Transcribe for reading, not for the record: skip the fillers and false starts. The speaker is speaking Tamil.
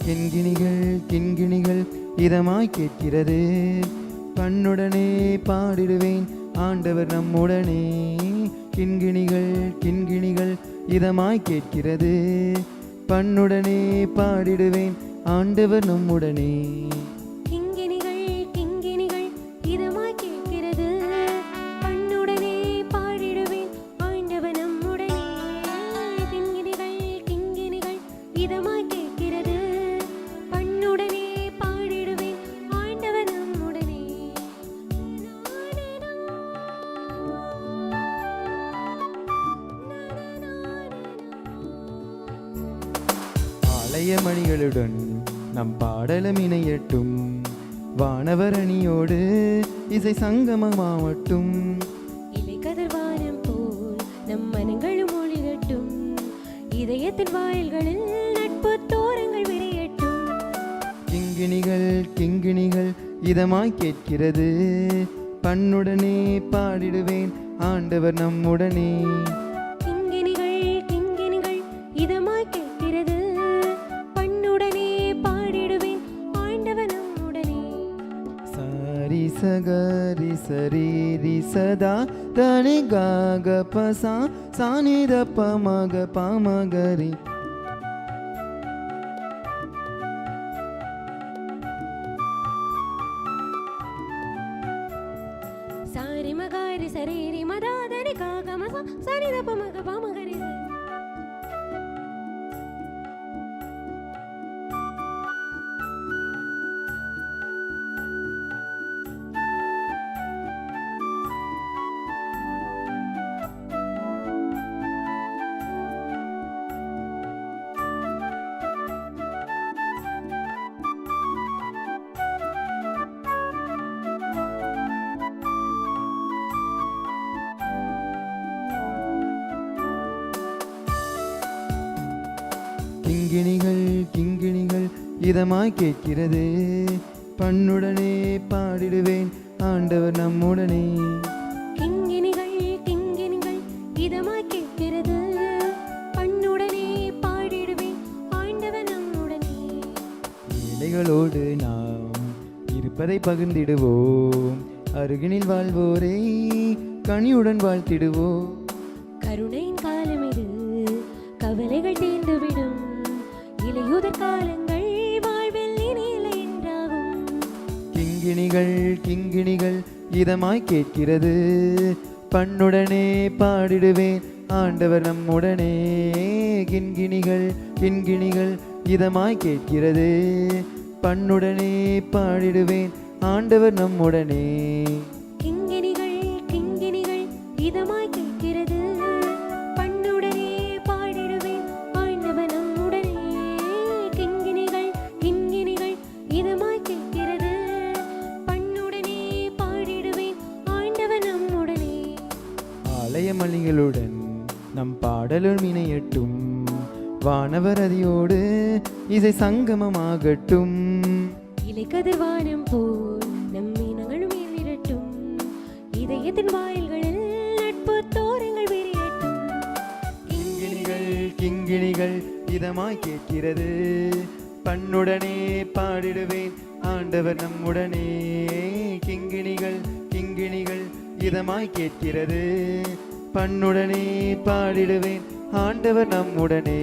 கிண்கிணிகள் கிண்கிணிகள் இதமாய் கேட்கிறது, பண்ணுடனே பாடிடுவேன் ஆண்டவர் நம்முடனே. கிண்கிணிகள் கிண்கிணிகள் இதமாய் கேட்கிறது, பண்ணுடனே பாடிடுவேன் ஆண்டவர் நம்முடனே. ஆலய மணிகளுடன் நம் பாடலும் இணையட்டும், வானவர் அணியோடு இசை சங்கமமாவட்டும். இலை கதிர்வானம் போல் நம் மனங்களும் ஒளிரட்டும், இதயத்தின் வாயில்களில் நட்பு தோரங்கள் விரையட்டும். கிங்கிணிகள் கிங்கிணிகள் இதமாய் கேட்கிறது, பண்ணுடனே பாடிடுவேன் ஆண்டவர் நம்முடனே. கிங்கிணிகள் கிங்கிணிகள் இதமாய் கேட்கிறது, பண்ணுடனே பாடிடுவேன் ஆண்டவர் நம்முடனே. சாரி சகரி சரீரி சதா தனி காக பசா சானித பமக பாமகரி. சாரி மகாரி சரீரி மதாதனி காகமசா சானித பமக பாமகரி. கிங்கிணிகள் கிங்கிணிகள் இதமாய் கேட்கிறது, பண்ணுடனே பாடிடுவேன் ஆண்டவர் நம்முடனே. கிங்கிணிகள் கிங்கிணிகள் இதமாய் கேட்கிறது, பண்ணுடனே பாடிடுவேன் ஆண்டவர் நம்முடனே. ஏழைகளோடு நாம் இருப்பதை பகிர்ந்திடுவோம், அருகினில் வாழ்வோரை கனியுடன் வாழ்த்திடுவோம். கருணையின் காலம் இது, கவலைகள் தீர்ந்துவிடும், இலையுதிர் காலங்கள் வாழ்வில் இனிலை என்றாகும். கிங்கிணிகள் கிங்கிணிகள் இதமாய் கேட்கிறது, பண்ணுடனே பாடிடுவேன் ஆண்டவர் நம்முடனே. கிண்கிணிகள் கிண்கிணிகள் இதமாய் கேட்கிறது, பண்ணுடனே பாடிடுவேன் ஆண்டவர் நம்முடனே. கிங்கிணிகள் கிங்கிணிகள் இதமாய் கேட்கிறது, பண்ணுடனே பாடிடுவேன் ஆண்டவர் நம்முடனே. கிங்கிணிகள் கிங்கிணிகள் இதமாய் கேட்கிறது, பண்ணுடனே பாடிடுவேன் ஆண்டவர் நம்முடனே. ஆலய மணிகளுடன் நம் பாடலும் இணையட்டும், வானவர் அதியோடு இசை சங்கமமாகட்டும். இலை கதிர்வானம் போல் நம் இனங்களும் ஏறிடட்டும், இதயத்தின் வாயில்களில் நட்பு தோரங்கள் விரியட்டும். கிங்கிணிகள் கிங்கிணிகள் இதமாய் கேட்கிறது, பண்ணுடனே பாடிடுவேன் ஆண்டவர் நம்முடனே. கிங்கிணிகள் கிங்கிணிகள் இதமாய் கேட்கிறது, பண்ணுடனே பாடிடுவேன் ஆண்டவர் நம்முடனே